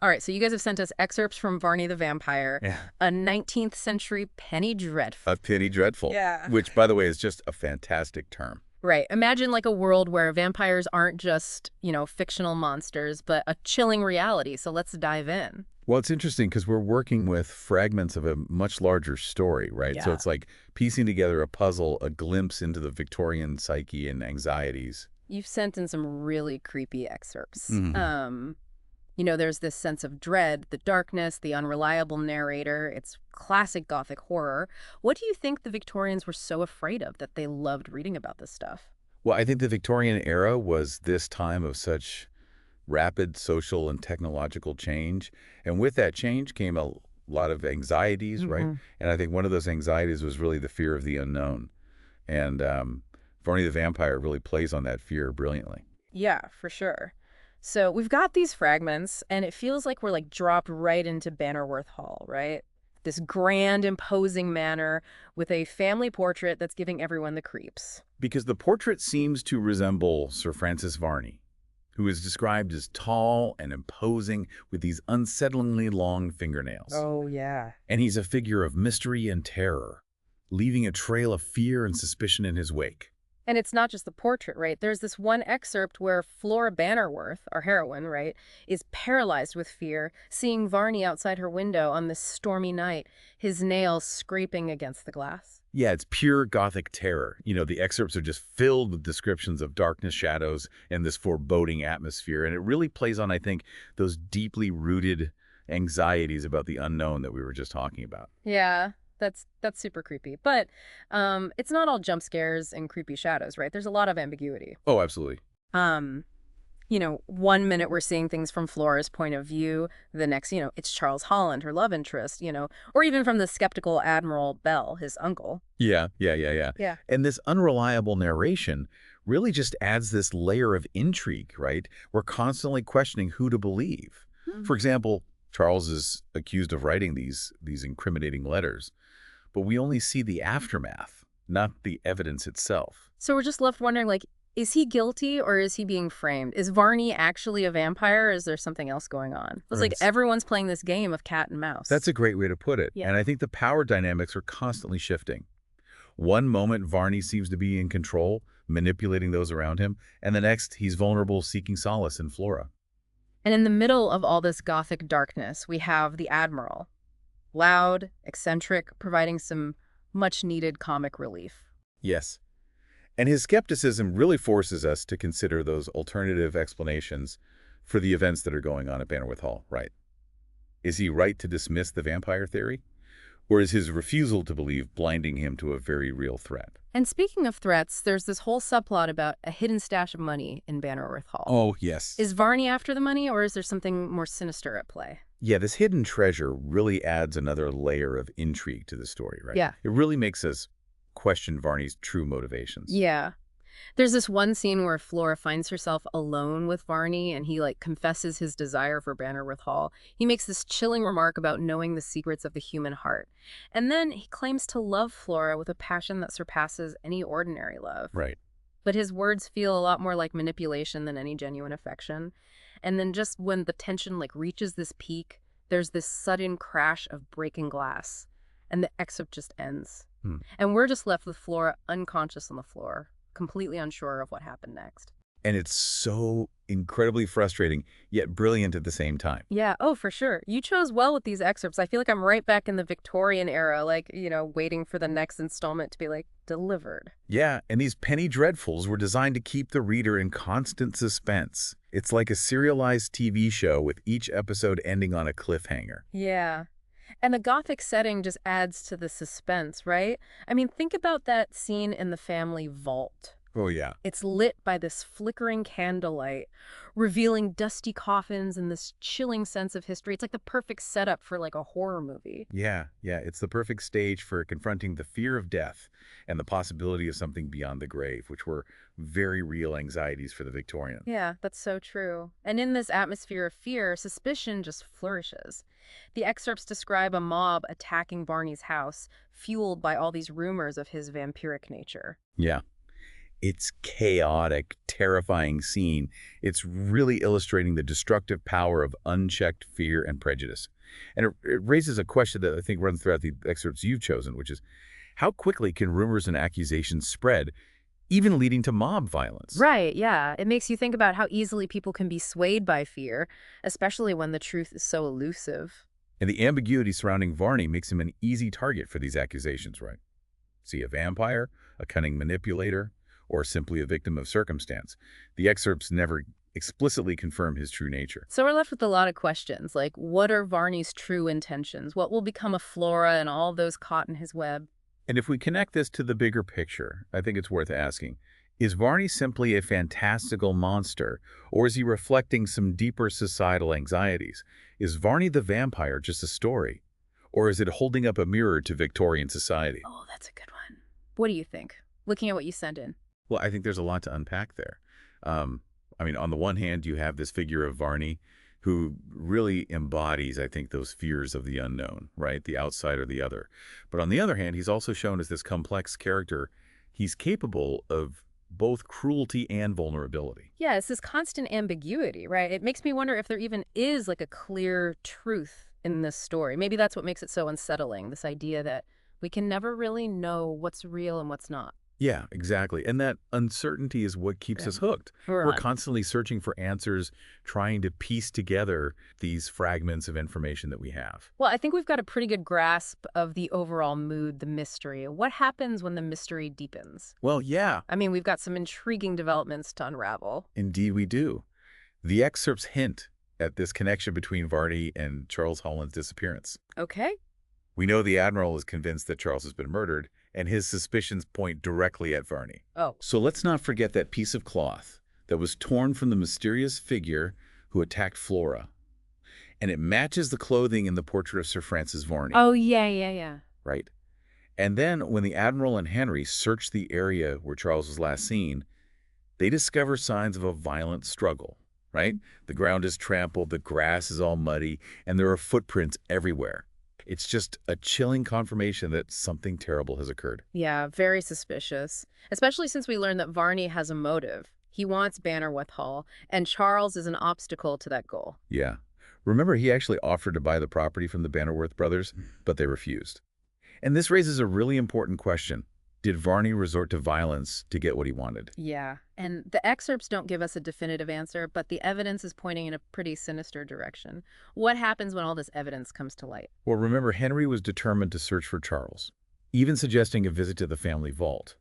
All right, so you guys have sent us excerpts from Varney the Vampire, Yeah. a 19th century penny dreadful. A penny dreadful, Yeah. which, by the way, is just a fantastic term. Right. Imagine like a world where vampires aren't just, fictional monsters, but a chilling reality. So let's dive in. Well, it's interesting because we're working with fragments of a much larger story, right? So Yeah. it's like piecing together a puzzle, a glimpse into the Victorian psyche and anxieties. You've sent in some really creepy excerpts. Hmm. There's this sense of dread, the darkness, the unreliable narrator. It's classic Gothic horror. What do you think the Victorians were so afraid of that they loved reading about this stuff? Well, I think the Victorian era was this time of such rapid social and technological change. And with that change came a lot of anxieties, right? Hmm. And I think one of those anxieties was really the fear of the unknown. And Varney the Vampire really plays on that fear brilliantly. Yeah, for sure. So we've got these fragments, and it feels like we're like dropped right into Bannerworth Hall, right? This grand, imposing manor with a family portrait that's giving everyone the creeps. Because the portrait seems to resemble Sir Francis Varney, who is described as tall and imposing with these unsettlingly long fingernails. Oh, yeah. And he's a figure of mystery and terror, leaving a trail of fear and suspicion in his wake. And it's not just the portrait, right? There's this one excerpt where Flora Bannerworth, our heroine, right, is paralyzed with fear, seeing Varney outside her window on this stormy night, his nails scraping against the glass. Yeah, it's pure Gothic terror. The excerpts are just filled with descriptions of darkness, shadows, and this foreboding atmosphere. And it really plays on, I think, those deeply rooted anxieties about the unknown that we were just talking about. Yeah, that's super creepy. But it's not all jump scares and creepy shadows, right? There's a lot of ambiguity. Oh, absolutely. Um, one minute we're seeing things from Flora's point of view, the next, it's Charles Holland, her love interest, or even from the skeptical Admiral Bell, his uncle. Yeah. Yeah. And this unreliable narration really just adds this layer of intrigue, right? We're constantly questioning who to believe. For example, Charles is accused of writing these incriminating letters, but we only see the aftermath, not the evidence itself. So we're just left wondering, like, is he guilty or is he being framed? Is Varney actually a vampire or is there something else going on? It's like Right. everyone's playing this game of cat and mouse. That's a great way to put it. Yeah. And I think the power dynamics are constantly shifting. One moment, Varney seems to be in control, manipulating those around him, and the next, he's vulnerable, seeking solace in Flora. And in the middle of all this Gothic darkness, we have the Admiral. Loud, eccentric, providing some much-needed comic relief. Yes. And his skepticism really forces us to consider those alternative explanations for the events that are going on at Bannerworth Hall, right? Is he right to dismiss the vampire theory? Or is his refusal to believe blinding him to a very real threat? And speaking of threats, there's this whole subplot about a hidden stash of money in Bannerworth Hall. Oh, yes. Is Varney after the money, or is there something more sinister at play? Yeah, this hidden treasure really adds another layer of intrigue to the story, right? Yeah. It really makes us question Varney's true motivations. Yeah. There's this one scene where Flora finds herself alone with Varney and he like confesses his desire for Bannerworth Hall. He makes this chilling remark about knowing the secrets of the human heart. And then he claims to love Flora with a passion that surpasses any ordinary love. Right. But his words feel a lot more like manipulation than any genuine affection. And then just when the tension like reaches this peak, there's this sudden crash of breaking glass and the excerpt just ends. And we're just left with Flora unconscious on the floor, completely unsure of what happened next. And it's so incredibly frustrating, yet brilliant at the same time. Yeah, oh, for sure. You chose well with these excerpts. I feel like I'm right back in the Victorian era, like, waiting for the next installment to be, like, delivered. Yeah, and these penny dreadfuls were designed to keep the reader in constant suspense. It's like a serialized TV show with each episode ending on a cliffhanger. Yeah. And the Gothic setting just adds to the suspense, right? I mean, think about that scene in the family vault. Oh, yeah. It's lit by this flickering candlelight, revealing dusty coffins and this chilling sense of history. It's like the perfect setup for like a horror movie. Yeah. It's the perfect stage for confronting the fear of death and the possibility of something beyond the grave, which were very real anxieties for the Victorians. Yeah, that's so true. And in this atmosphere of fear, suspicion just flourishes. The excerpts describe a mob attacking Varney's house, fueled by all these rumors of his vampiric nature. Yeah. It's chaotic, terrifying scene. It's really illustrating the destructive power of unchecked fear and prejudice. And it raises a question that I think runs throughout the excerpts you've chosen, which is how quickly can rumors and accusations spread, even leading to mob violence? Right, yeah. It makes you think about how easily people can be swayed by fear, especially when the truth is so elusive. And the ambiguity surrounding Varney makes him an easy target for these accusations, right? See a vampire, a cunning manipulator, or simply a victim of circumstance. The excerpts never explicitly confirm his true nature. So we're left with a lot of questions, like what are Varney's true intentions? What will become of Flora and all those caught in his web? And if we connect this to the bigger picture, I think it's worth asking, is Varney simply a fantastical monster, or is he reflecting some deeper societal anxieties? Is Varney the Vampire just a story, or is it holding up a mirror to Victorian society? Oh, that's a good one. What do you think? Looking at what you sent in. Well, I think there's a lot to unpack there. I mean, on the one hand, you have this figure of Varney who really embodies, I think, those fears of the unknown, right? The outside or the other. But on the other hand, he's also shown as this complex character. He's capable of both cruelty and vulnerability. Yeah, it's this constant ambiguity, right? It makes me wonder if there even is like a clear truth in this story. Maybe that's what makes it so unsettling, this idea that we can never really know what's real and what's not. Yeah, exactly. And that uncertainty is what keeps us hooked. We're Right. constantly searching for answers, trying to piece together these fragments of information that we have. Well, I think we've got a pretty good grasp of the overall mood, the mystery. What happens when the mystery deepens? Well, yeah, I mean, we've got some intriguing developments to unravel. indeed we do. The excerpts hint at this connection between Varney and Charles Holland's disappearance. Okay. We know the Admiral is convinced that Charles has been murdered, and his suspicions point directly at Varney. Oh, So let's not forget that piece of cloth that was torn from the mysterious figure who attacked Flora. And it matches the clothing in the portrait of Sir Francis Varney, oh yeah. right? And then when the Admiral and Henry search the area where Charles was last seen, they discover signs of a violent struggle, right? The ground is trampled, the grass is all muddy, and there are footprints everywhere. It's just a chilling confirmation that something terrible has occurred. Yeah, very suspicious. Especially since we learned that Varney has a motive. He wants Bannerworth Hall, and Charles is an obstacle to that goal. Yeah. Remember, he actually offered to buy the property from the Bannerworth brothers, but they refused. And this raises a really important question. Did Varney resort to violence to get what he wanted? Yeah, and the excerpts don't give us a definitive answer, but the evidence is pointing in a pretty sinister direction. What happens when all this evidence comes to light? Well, remember, Henry was determined to search for Charles, even suggesting a visit to the family vault.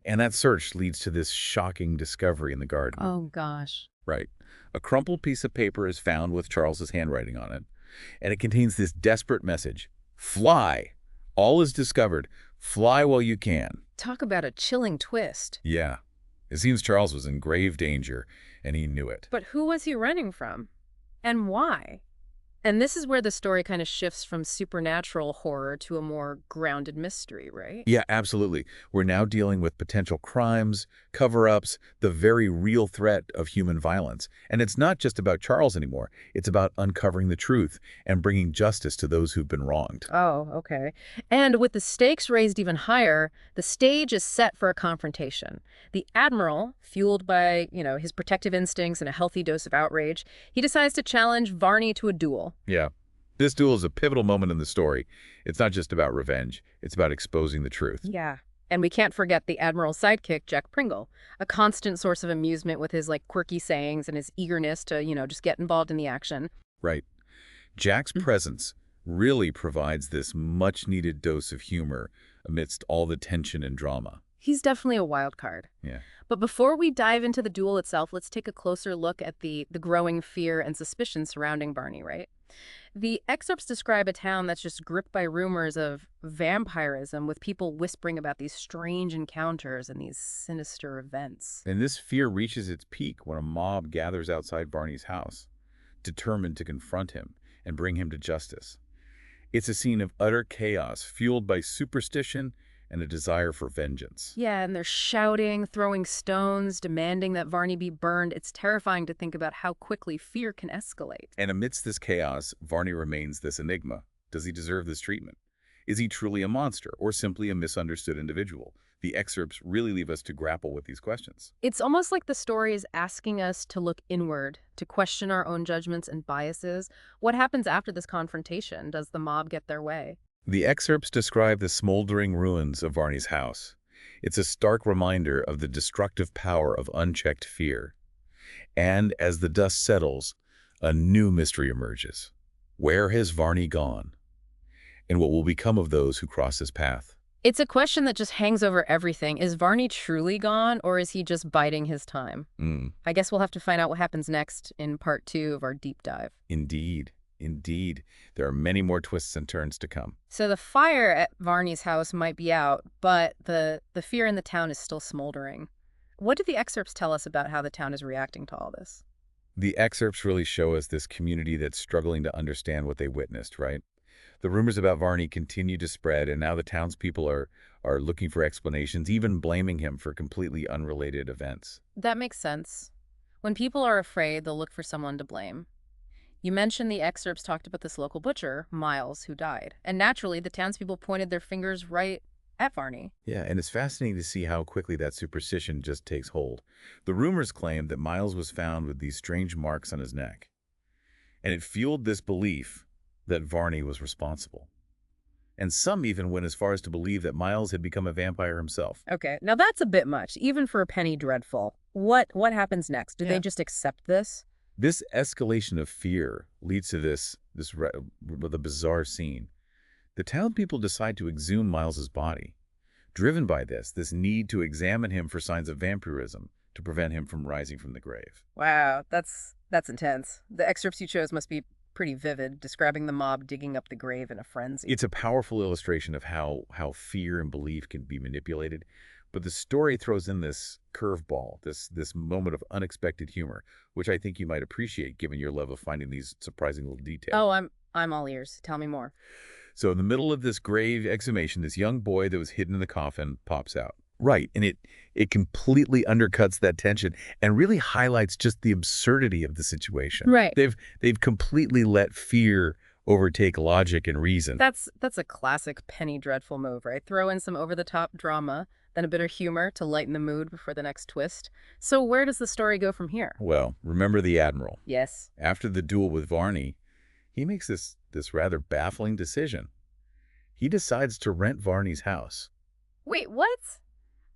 And that search leads to this shocking discovery in the garden. Oh, gosh. Right. A crumpled piece of paper is found with Charles's handwriting on it, and it contains this desperate message. Fly! All is discovered. Fly while you can. Talk about a chilling twist. Yeah. It seems Charles was in grave danger, and he knew it. But who was he running from? And why? And this is where the story kind of shifts from supernatural horror to a more grounded mystery, right? Yeah, absolutely. We're now dealing with potential crimes, cover-ups, the very real threat of human violence. And it's not just about Charles anymore. It's about uncovering the truth and bringing justice to those who've been wronged. Oh, okay. And with the stakes raised even higher, the stage is set for a confrontation. The Admiral, fueled by, his protective instincts and a healthy dose of outrage, he decides to challenge Varney to a duel. Yeah. This duel is a pivotal moment in the story. It's not just about revenge. It's about exposing the truth. Yeah. And we can't forget the Admiral's sidekick, Jack Pringle, a constant source of amusement with his, quirky sayings and his eagerness to, just get involved in the action. Right. Jack's presence really provides this much-needed dose of humor amidst all the tension and drama. He's definitely a wild card. Yeah. But before we dive into the duel itself, let's take a closer look at the growing fear and suspicion surrounding Varney, right? The excerpts describe a town that's just gripped by rumors of vampirism, with people whispering about these strange encounters and these sinister events. And this fear reaches its peak when a mob gathers outside Varney's house, determined to confront him and bring him to justice. It's a scene of utter chaos, fueled by superstition and a desire for vengeance. Yeah, and they're shouting, throwing stones, demanding that Varney be burned. It's terrifying to think about how quickly fear can escalate. And amidst this chaos, Varney remains this enigma. Does he deserve this treatment? Is he truly a monster or simply a misunderstood individual? The excerpts really leave us to grapple with these questions. It's almost like the story is asking us to look inward, to question our own judgments and biases. What happens after this confrontation? Does the mob get their way? The excerpts describe the smoldering ruins of Varney's house. It's a stark reminder of the destructive power of unchecked fear. And as the dust settles, a new mystery emerges. Where has Varney gone? And what will become of those who cross his path? It's a question that just hangs over everything. Is Varney truly gone, or is he just biding his time? I guess we'll have to find out what happens next in part 2 of our deep dive. Indeed. Indeed. There are many more twists and turns to come. So the fire at Varney's house might be out, but the fear in the town is still smoldering. What do the excerpts tell us about how the town is reacting to all this? The excerpts really show us this community that's struggling to understand what they witnessed, right? The rumors about Varney continue to spread, and now the townspeople are looking for explanations, even blaming him for completely unrelated events. That makes sense. When people are afraid, they'll look for someone to blame. You mentioned the excerpts talked about this local butcher, Miles, who died. And naturally, the townspeople pointed their fingers right at Varney. Yeah, and it's fascinating to see how quickly that superstition just takes hold. The rumors claim that Miles was found with these strange marks on his neck, and it fueled this belief that Varney was responsible. And some even went as far as to believe that Miles had become a vampire himself. Okay, now that's a bit much, even for a penny dreadful. What happens next? Do they just accept this? This escalation of fear leads to the bizarre scene. The town people decide to exhume Miles's body, driven by this need to examine him for signs of vampirism to prevent him from rising from the grave. Wow, that's intense. The excerpts you chose must be pretty vivid, describing the mob digging up the grave in a frenzy. It's a powerful illustration of how fear and belief can be manipulated, but the story throws in this curveball, this moment of unexpected humor, which I think you might appreciate given your love of finding these surprising little details. Oh, I'm all ears. Tell me more. So in the middle of this grave exhumation, this young boy that was hidden in the coffin pops out. Right, and it completely undercuts that tension and really highlights just the absurdity of the situation. Right. They've completely let fear overtake logic and reason. That's a classic penny dreadful move, right? Throw in some over-the-top drama, then a bit of humor to lighten the mood before the next twist. So where does the story go from here? Well, remember the Admiral. Yes. After the duel with Varney, he makes this rather baffling decision. He decides to rent Varney's house. Wait, what?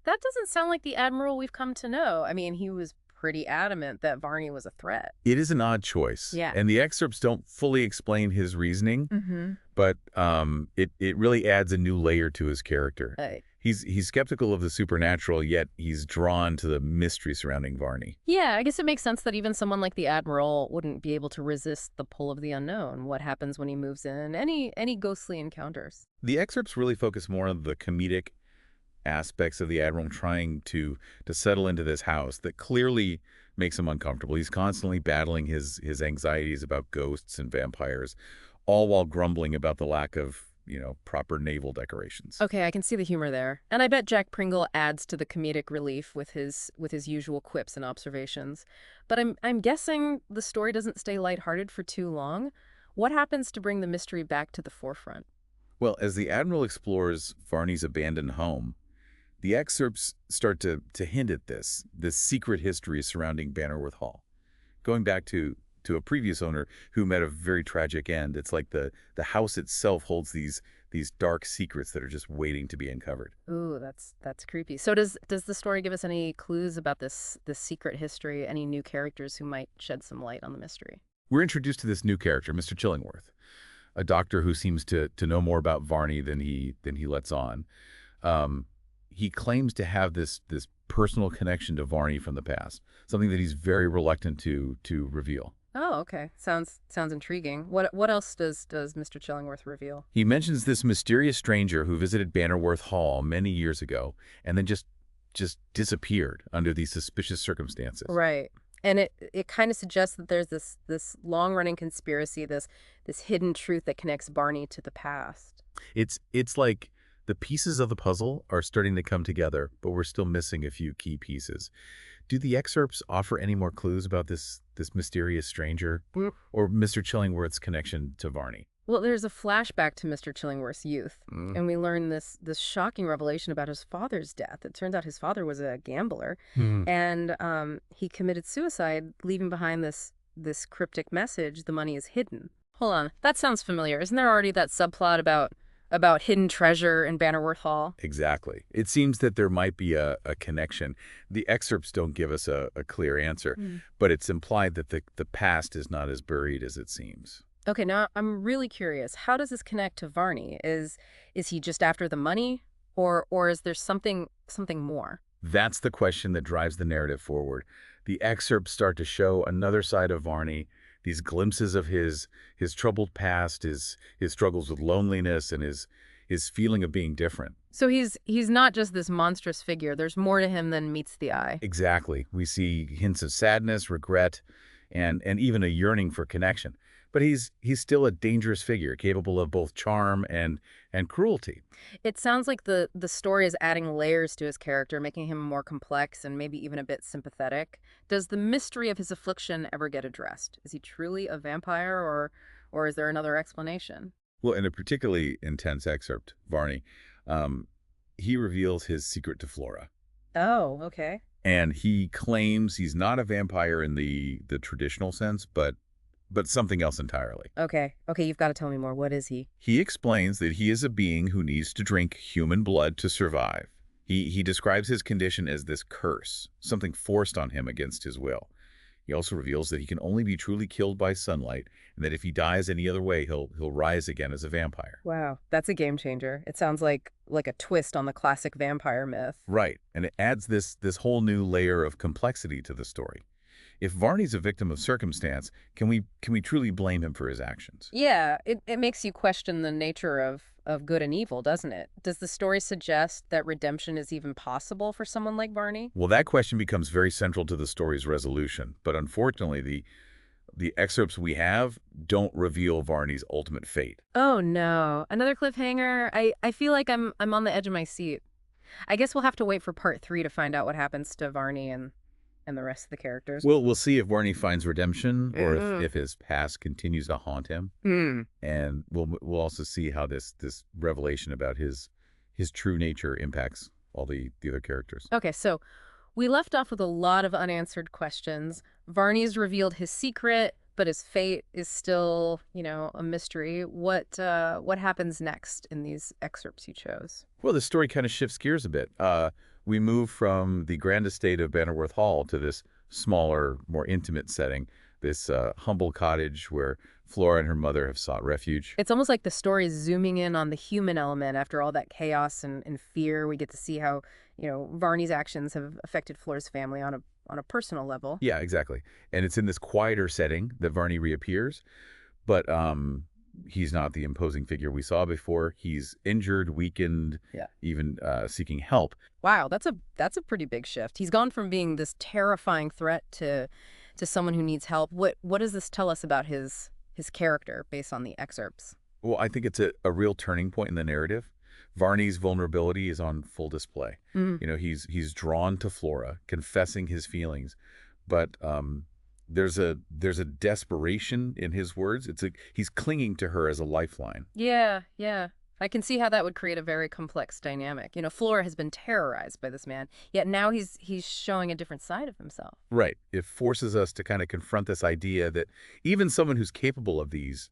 That doesn't sound like the Admiral we've come to know. I mean, he was pretty adamant that Varney was a threat. It is an odd choice. Yeah. And the excerpts don't fully explain his reasoning, but it really adds a new layer to his character. He's skeptical of the supernatural, yet he's drawn to the mystery surrounding Varney. Yeah, I guess it makes sense that even someone like the Admiral wouldn't be able to resist the pull of the unknown. What happens when he moves in? Any ghostly encounters? The excerpts really focus more on the comedic aspects of the Admiral trying to settle into this house that clearly makes him uncomfortable. He's constantly battling his anxieties about ghosts and vampires, all while grumbling about the lack of, proper naval decorations. Okay, I can see the humor there. And I bet Jack Pringle adds to the comedic relief with his usual quips and observations. But I'm guessing the story doesn't stay lighthearted for too long. What happens to bring the mystery back to the forefront? Well, as the Admiral explores Varney's abandoned home, the excerpts start to hint at this secret history surrounding Bannerworth Hall. Going back to a previous owner who met a very tragic end, it's like the house itself holds these dark secrets that are just waiting to be uncovered. Ooh, that's creepy. So does the story give us any clues about this secret history, any new characters who might shed some light on the mystery? We're introduced to this new character, Mr. Chillingworth, a doctor who seems to know more about Varney than he lets on. He claims to have this personal connection to Varney from the past, something that he's very reluctant to reveal. Oh, okay. Sounds intriguing. What else does Mr. Chillingworth reveal? He mentions this mysterious stranger who visited Bannerworth Hall many years ago and then just disappeared under these suspicious circumstances. Right. And it kind of suggests that there's this long-running conspiracy, this hidden truth that connects Varney to the past. It's like the pieces of the puzzle are starting to come together, but we're still missing a few key pieces. Do the excerpts offer any more clues about this mysterious stranger or Mr. Chillingworth's connection to Varney? Well, there's a flashback to Mr. Chillingworth's youth, Mm. and we learn this shocking revelation about his father's death. It turns out his father was a gambler, Hmm. and he committed suicide, leaving behind this cryptic message: "The money is hidden." Hold on, that sounds familiar. Isn't there already that subplot about hidden treasure in Bannerworth Hall? Exactly. It seems that there might be a connection. The excerpts don't give us a clear answer, Hmm. but it's implied that the past is not as buried as it seems. Okay, now I'm really curious. How does this connect to Varney? Is he just after the money, or is there something more? That's the question that drives the narrative forward. The excerpts start to show another side of Varney, these glimpses of his troubled past, his struggles with loneliness, and his feeling of being different. So he's not just this monstrous figure. There's more to him than meets the eye. Exactly. We see hints of sadness, regret, and even a yearning for connection. But he's still a dangerous figure, capable of both charm and cruelty. It sounds like the story is adding layers to his character, making him more complex and maybe even a bit sympathetic. Does the mystery of his affliction ever get addressed? Is he truly a vampire, or is there another explanation? Well, in a particularly intense excerpt, Varney, um, he reveals his secret to Flora. Oh, okay. And he claims he's not a vampire in the traditional sense, but something else entirely. Okay. Okay, you've got to tell me more. What is he? He explains that he is a being who needs to drink human blood to survive. He describes his condition as this curse, something forced on him against his will. He also reveals that he can only be truly killed by sunlight, and that if he dies any other way, he'll rise again as a vampire. Wow, that's a game changer. It sounds like a twist on the classic vampire myth. Right, and it adds this whole new layer of complexity to the story. If Varney's a victim of circumstance, can we truly blame him for his actions? Yeah, it makes you question the nature of good and evil, doesn't it? Does the story suggest that redemption is even possible for someone like Varney? Well, that question becomes very central to the story's resolution, but unfortunately, the excerpts we have don't reveal Varney's ultimate fate. Oh no, another cliffhanger. I feel like I'm on the edge of my seat. I guess we'll have to wait for part 3 to find out what happens to Varney and the rest of the characters. We'll see if Varney finds redemption or Mm. if his past continues to haunt him. Hmm. And we'll also see how this revelation about his true nature impacts all the other characters. Okay, so we left off with a lot of unanswered questions. Varney's revealed his secret, but his fate is still, a mystery. What happens next in these excerpts you chose? Well, the story kind of shifts gears a bit. We move from the grand estate of Bannerworth Hall to this smaller, more intimate setting, this humble cottage where Flora and her mother have sought refuge. It's almost like the story is zooming in on the human element after all that chaos and fear. We get to see how, Varney's actions have affected Flora's family on a personal level. Yeah, exactly. And it's in this quieter setting that Varney reappears, but he's not the imposing figure we saw before. He's injured, weakened, Yeah. even seeking help. Wow, that's a pretty big shift. He's gone from being this terrifying threat to someone who needs help. What does this tell us about his character based on the excerpts? Well, I think it's a real turning point in the narrative. Varney's vulnerability is on full display. Mm. He's drawn to Flora, confessing his feelings, but there's a desperation in his words. He's clinging to her as a lifeline. Yeah, yeah. I can see how that would create a very complex dynamic. Flora has been terrorized by this man, yet now he's showing a different side of himself. Right. It forces us to kind of confront this idea that even someone who's capable of these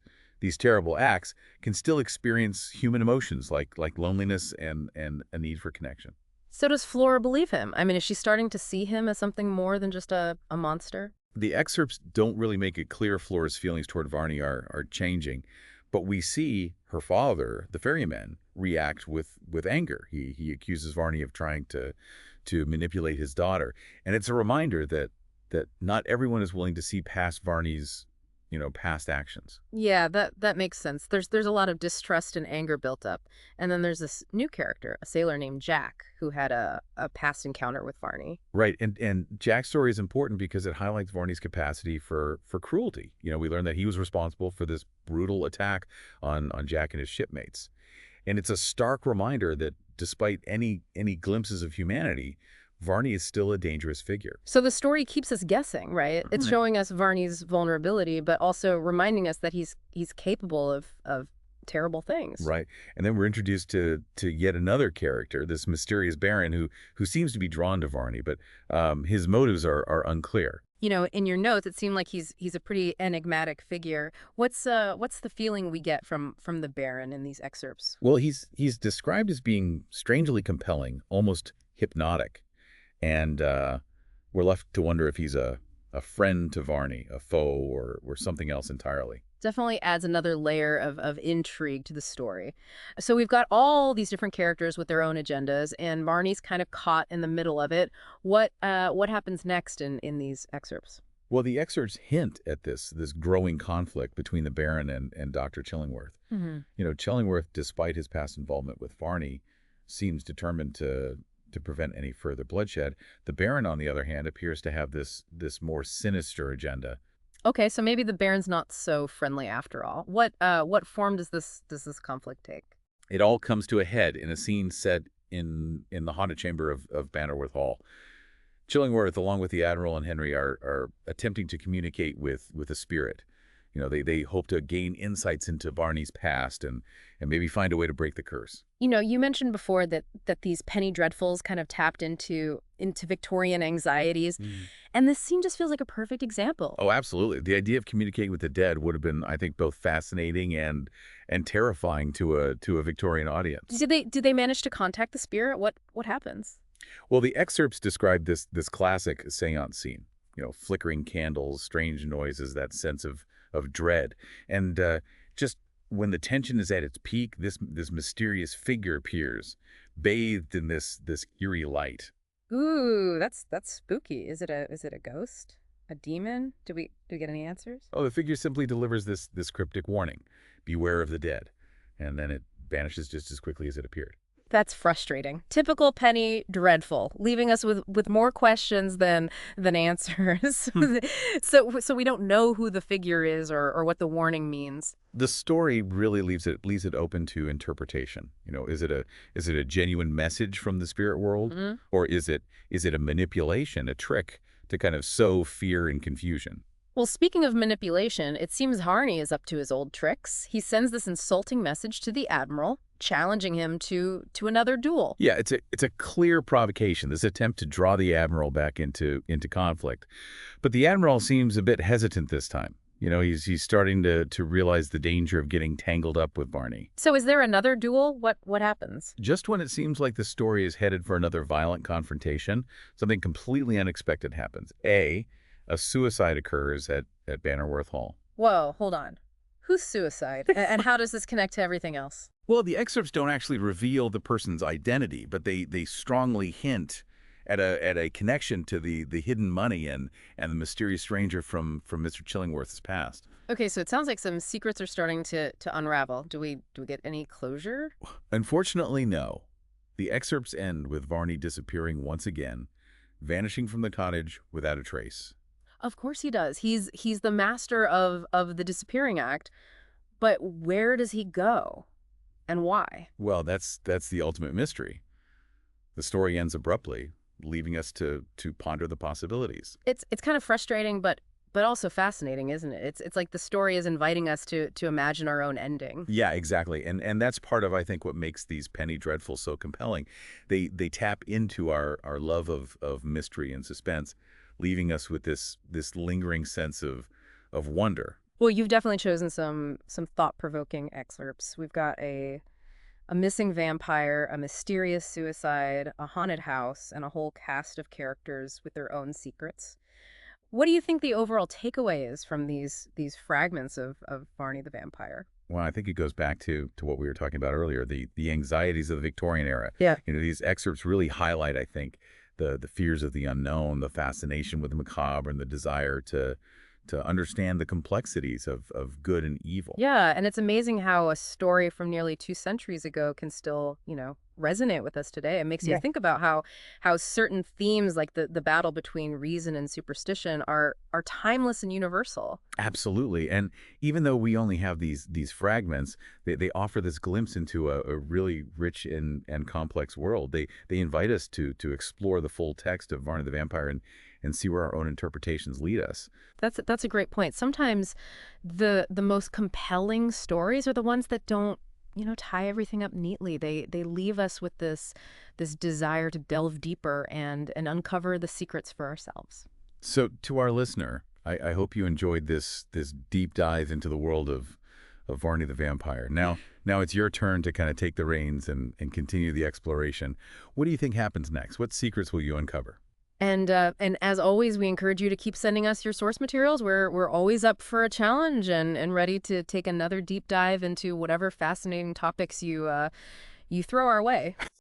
terrible acts can still experience human emotions like loneliness and a need for connection. So does Flora believe him? I mean, is she starting to see him as something more than just a monster? The excerpts don't really make it clear Flora's feelings toward Varney are changing, but we see her father, the ferryman, react with anger. He accuses Varney of trying to manipulate his daughter, and it's a reminder that not everyone is willing to see past Varney's past actions. Yeah, that makes sense. There's a lot of distrust and anger built up. And then there's this new character, a sailor named Jack, who had a past encounter with Varney. Right, and Jack's story is important because it highlights Varney's capacity for cruelty. We learned that he was responsible for this brutal attack on Jack and his shipmates. And it's a stark reminder that despite any glimpses of humanity, Varney is still a dangerous figure. So the story keeps us guessing, right? It's Right. showing us Varney's vulnerability, but also reminding us that he's capable of terrible things. Right. And then we're introduced to yet another character, this mysterious Baron who seems to be drawn to Varney, but his motives are unclear. You know, in your notes, it seemed like he's a pretty enigmatic figure. What's the feeling we get from the Baron in these excerpts? Well, he's described as being strangely compelling, almost hypnotic. And we're left to wonder if he's a friend to Varney, a foe, or something else entirely. Definitely adds another layer of intrigue to the story. So we've got all these different characters with their own agendas, and Varney's kind of caught in the middle of it. What happens next in these excerpts? Well, the excerpts hint at this growing conflict between the Baron and Dr. Chillingworth. Hmm. You know, Chillingworth, despite his past involvement with Varney, seems determined to prevent any further bloodshed. The Baron, on the other hand, appears to have this more sinister agenda. Okay, so maybe the Baron's not so friendly after all. What form does this conflict take? It all comes to a head in a scene set in the haunted chamber of Bannerworth Hall. Chillingworth, along with the Admiral and Henry, are attempting to communicate with a spirit. You know, they hope to gain insights into Varney's past and maybe find a way to break the curse. You know, you mentioned before that these penny dreadfuls kind of tapped into Victorian anxieties, and this scene just feels like a perfect example. Oh, absolutely. The idea of communicating with the dead would have been, I think, both fascinating and terrifying to a Victorian audience. Did they manage to contact the spirit? What happens? Well, the excerpts describe this classic seance scene. You know, flickering candles, strange noises, that sense of dread, and just when the tension is at its peak, this mysterious figure appears, bathed in this eerie light. Ooh, that's spooky. Is it a ghost? A demon? Do we get any answers? Oh, the figure simply delivers this cryptic warning: "Beware of the dead," and then it vanishes just as quickly as it appeared. That's frustrating. Typical Penny dreadful, leaving us with more questions than answers. So we don't know who the figure is or what the warning means. The story really leaves it open to interpretation. You know, is it a genuine message from the spirit world, Mhm. or is it a manipulation, a trick to kind of sow fear and confusion? Well, speaking of manipulation, it seems Varney is up to his old tricks. He sends this insulting message to the Admiral, challenging him to another duel. Yeah, it's a clear provocation, this attempt to draw the Admiral back into conflict. But the Admiral seems a bit hesitant this time. You know, he's starting to realize the danger of getting tangled up with Varney. So is there another duel? What happens? Just when it seems like the story is headed for another violent confrontation, something completely unexpected happens. A suicide occurs at Bannerworth Hall. Whoa, hold on. Who's suicide? And how does this connect to everything else? Well, the excerpts don't actually reveal the person's identity, but they strongly hint at a connection to the hidden money and the mysterious stranger from Mr. Chillingworth's past. Okay, so it sounds like some secrets are starting to unravel. Do we get any closure? Unfortunately, no. The excerpts end with Varney disappearing once again, vanishing from the cottage without a trace. Of course he does. He's the master of the disappearing act, but where does he go? And why? Well, that's the ultimate mystery. The story ends abruptly, leaving us to ponder the possibilities. It's kind of frustrating, but also fascinating, isn't it? It's like the story is inviting us to imagine our own ending. Yeah, exactly. And that's part of, I think, what makes these penny dreadfuls so compelling. They tap into our love of mystery and suspense, leaving us with this lingering sense of wonder. Well, you've definitely chosen some thought-provoking excerpts. We've got a missing vampire, a mysterious suicide, a haunted house, and a whole cast of characters with their own secrets. What do you think the overall takeaway is from these fragments of Varney the Vampire? Well, I think it goes back to what we were talking about earlier, the anxieties of the Victorian era. Yeah. You know, these excerpts really highlight, I think, the fears of the unknown, the fascination with the macabre, and the desire to understand the complexities of good and evil. Yeah, and it's amazing how a story from nearly 2 centuries ago can still, resonate with us today. It makes you Yeah. think about how certain themes like the battle between reason and superstition are timeless and universal. Absolutely. And even though we only have these fragments, they offer this glimpse into a really rich and complex world. They invite us to explore the full text of Varney the Vampire and see where our own interpretations lead us. That's a great point. Sometimes the most compelling stories are the ones that don't, tie everything up neatly. They leave us with this desire to delve deeper and uncover the secrets for ourselves. So to our listener, I hope you enjoyed this deep dive into the world of Varney the Vampire. Now it's your turn to kind of take the reins and continue the exploration. What do you think happens next? What secrets will you uncover? And as always, we encourage you to keep sending us your source materials. We're always up for a challenge and ready to take another deep dive into whatever fascinating topics you throw our way.